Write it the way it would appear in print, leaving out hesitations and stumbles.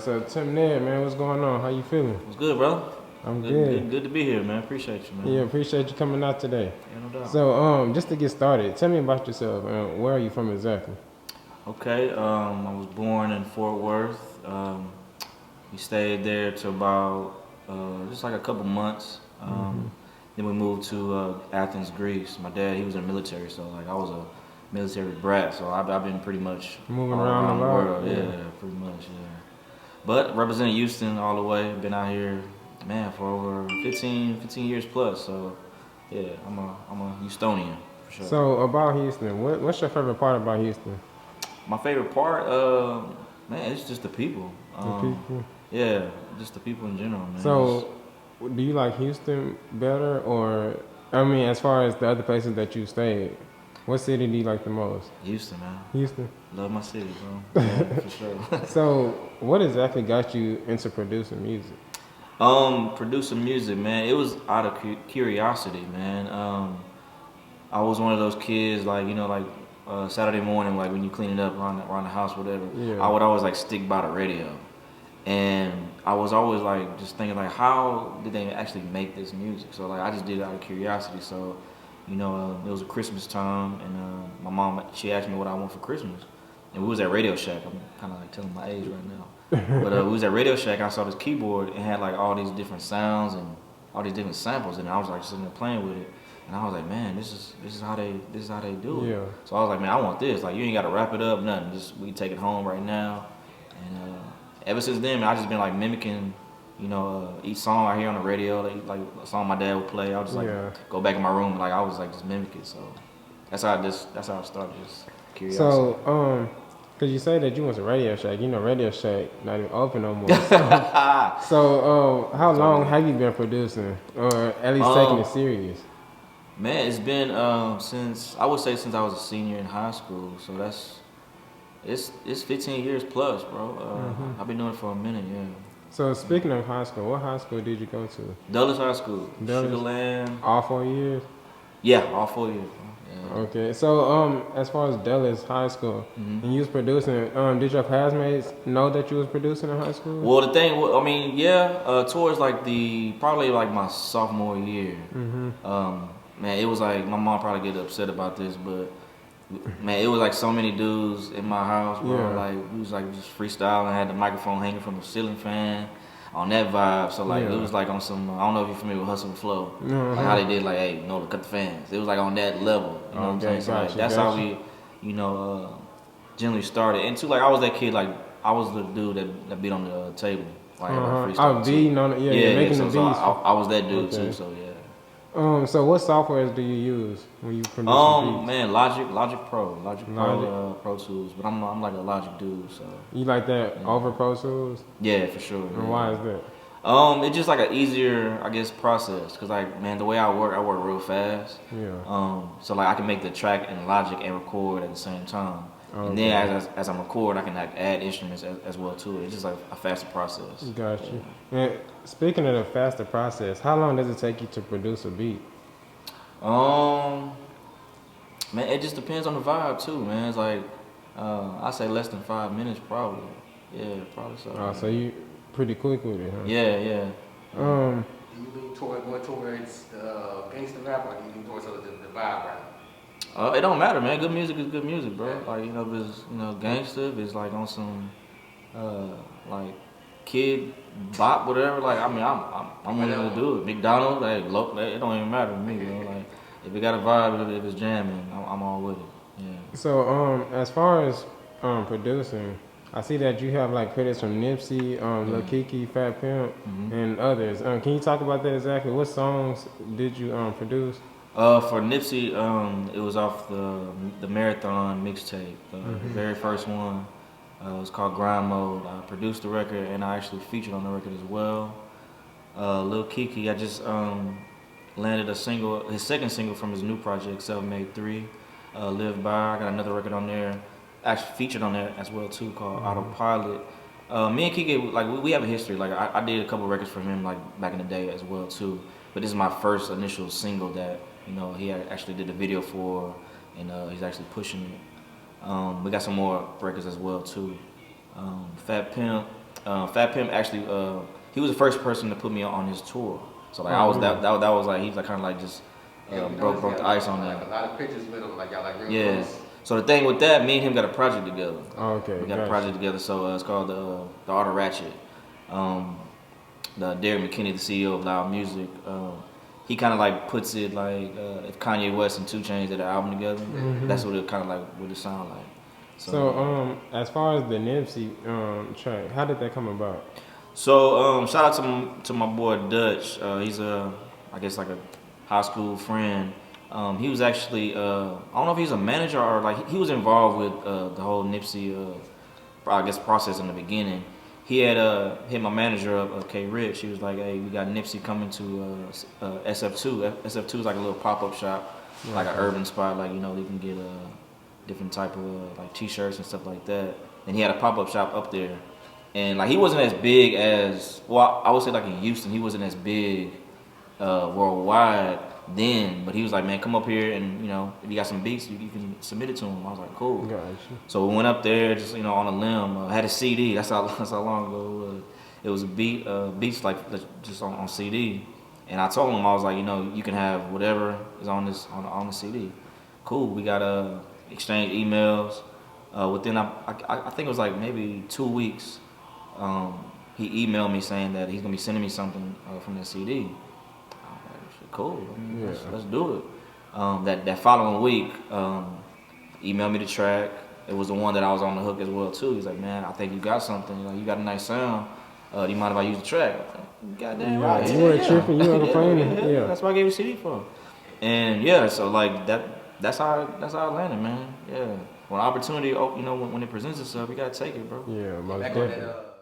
So Tim Ned, man, what's going on? How you feeling? What's good, bro? I'm good. Good to be here, man. Appreciate you, man. Yeah, appreciate you coming out today. Yeah, no doubt. So, just to get started, tell me about yourself. Where are you from exactly? Okay, I was born in Fort Worth. We stayed there till about just like a couple months. Then we moved to Athens, Greece. My dad, he was in the military, so like I was a military brat. So I've been pretty much Moving all around around a the lot? world. Yeah, pretty much. Yeah. But representing Houston all the way. Been out here, man, for over 15 years plus. So yeah, I'm a Houstonian for sure. So about Houston, what's your favorite part about Houston? My favorite part, man, it's just the people. The people. Yeah, just the people in general, man. So, do you like Houston better, or I mean, as far as the other places that you stayed, what city do you like the most? Houston, man. Houston. Love my city, bro. Yeah, for sure. So, what exactly got you into producing music? Producing music, man. It was out of curiosity, man. I was one of those kids, like Saturday morning, like when you cleaning up around the house, whatever. Yeah. I would always like stick by the radio, and I was always like just thinking like, how did they actually make this music? So like I just did it out of curiosity. So, it was a Christmas time, and my mom, she asked me what I want for Christmas, and we was at Radio Shack. I'm kind of like telling my age right now. But we was at Radio Shack. I saw this keyboard and had like all these different sounds and all these different samples, and I was like sitting there playing with it, and I was like, man, this is how they do it. Yeah. So I was like, man, I want this. Like, you ain't got to wrap it up, nothing. Just we can take it home right now. And ever since then, man, I just been like mimicking, each song I hear on the radio, like a song my dad would play. I would just like go back in my room and like I was like just mimic it. So that's how it started. Just curiosity. So, cause you say that you went to Radio Shack. Radio Shack not even open no more. So, how long have you been producing, or at least taking it serious? Man, it's been since I was a senior in high school. So it's 15 years plus, bro. I've been doing it for a minute, yeah. So speaking of high school, what high school did you go to? Dulles High School, Dulles? Sugarland. All 4 years? Yeah, all 4 years. Yeah. Okay, so as far as Dulles High School, and you was producing, did your classmates know that you was producing in high school? Well, the thing, I mean, yeah, towards like probably like my sophomore year, man, it was like my mom probably get upset about this, but man, it was like so many dudes in my house, bro. Yeah. Like we was like just freestyling, had the microphone hanging from the ceiling fan, on that vibe. So like it was like on some, I don't know if you're familiar with Hussle and Flow, like how they did like, hey, to cut the fans. It was like on that level, you know what I'm saying? So like, that's how we, generally started. And too, like I was that kid, like I was the dude that beat on the table. Like beating on it, making the beats. I was that dude too. So yeah. So what softwares do you use when you produce beats? Man, Logic Pro Pro Tools, but I'm like a Logic dude, so. You like that over Pro Tools? Yeah, for sure. And why is that? It's just like an easier, I guess, process, cause like, man, the way I work real fast. Yeah. So like I can make the track in Logic and record at the same time. Okay. And then as I'm recording, I can like add instruments as well too. It's just like a faster process. Got you. And speaking of the faster process, how long does it take you to produce a beat? Man, it just depends on the vibe too, man. It's like I say less than 5 minutes probably. Yeah, probably so. Oh, so you pretty quick with it, huh? Yeah. Do you lean more towards gangster rap, or do you lean towards the vibe rap? It don't matter, man. Good music is good music, bro. Like, if it's, gangster, if it's like on some, like, kid bop, whatever. Like, I mean, I'm willing to do it. McDonald's, like, it don't even matter to me, bro. Like, if it got a vibe, if it's jamming, I'm all with it. Yeah. So, as far as producing, I see that you have like credits from Nipsey, Lil Keke, Fat Pimp, and others. Can you talk about that exactly? What songs did you produce? For Nipsey, it was off the Marathon mixtape, the very first one. It was called Grind Mode. I produced the record and I actually featured on the record as well. Lil Keke, I just landed his second single from his new project, Self-Made 3, Live By. I got another record on there, actually featured on there as well too, called Autopilot. Me and Keke, like we have a history. Like I did a couple records for him, like back in the day as well too. But this is my first initial single that he actually did the video for, and he's actually pushing it. We got some more records as well too. Fat Pimp, Fat Pimp actually, he was the first person to put me on his tour. So like Oh, I was really? that was like he was like kind of like just broke the ice on like that. a lot of pictures with him, like y'all like real Yeah. close. So the thing with that, me and him got a project together. Okay, We got a project together. So it's called the Art of Ratchet. The Derek McKinney, the CEO of Loud Music, he kind of like puts it like if Kanye West and 2 Chainz did an album together, that's what it kind of like would it sound like. So, as far as the Nipsey track, how did that come about? So shout out to my boy Dutch. He's I guess like a high school friend. He was actually I don't know if he's a manager or like he was involved with the whole Nipsey I guess process in the beginning. He had hit my manager up, K Rich. He was like, "Hey, we got Nipsey coming to SF2. SF2 is like a little pop-up shop, like an urban spot. Like you know, they can get different type of like T-shirts and stuff like that. And he had a pop-up shop up there, and like he wasn't as big as I would say like in Houston, he wasn't as big worldwide then. But he was like, man, come up here and you know if you got some beats, you can submit it to him. I was like, cool. Gotcha. So we went up there just you know on a limb. Had a CD. That's how long ago it was. It was a beats like just on CD. And I told him I was like, you know, you can have whatever is on this on the CD. Cool. We got exchange emails. Within I think it was like maybe 2 weeks. He emailed me saying that he's gonna be sending me something from the CD. I was like, cool. Let's do it. That following week, emailed me the track. It was the one that I was on the hook as well too. He's like, man, I think you got something. You know, you got a nice sound. Do you mind if I use the track? Goddamn right. You weren't tripping. You weren't complaining. Yeah. That's what I gave you a CD for. And yeah, so like that's how I landed, man. Yeah. When opportunity, you know, when it presents itself, you gotta take it, bro. Yeah, most Back on definitely. that